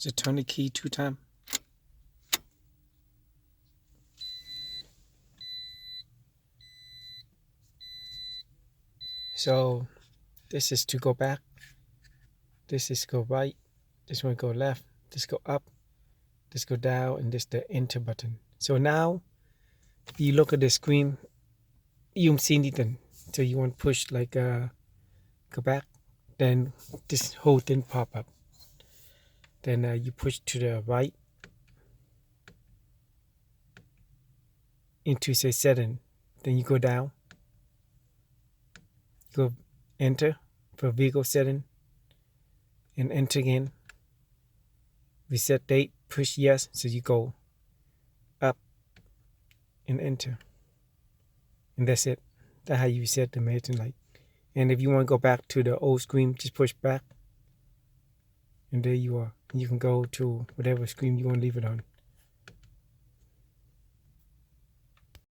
So turn the key 2 times. So this is to go back. This is go right. This one go left. This go up. This go down, and this the enter button. So now you look at the screen, you don't see anything. So you want to push like go back, then this whole thing pop up. Then you push to the right into say setting. Then you go down. Go enter for vehicle setting, and enter again. Reset date. Push yes. So you go up and enter, and that's it. That's how you reset the emergency light. And if you want to go back to the old screen, just push back, and there you are. You can go to whatever screen you want to leave it on.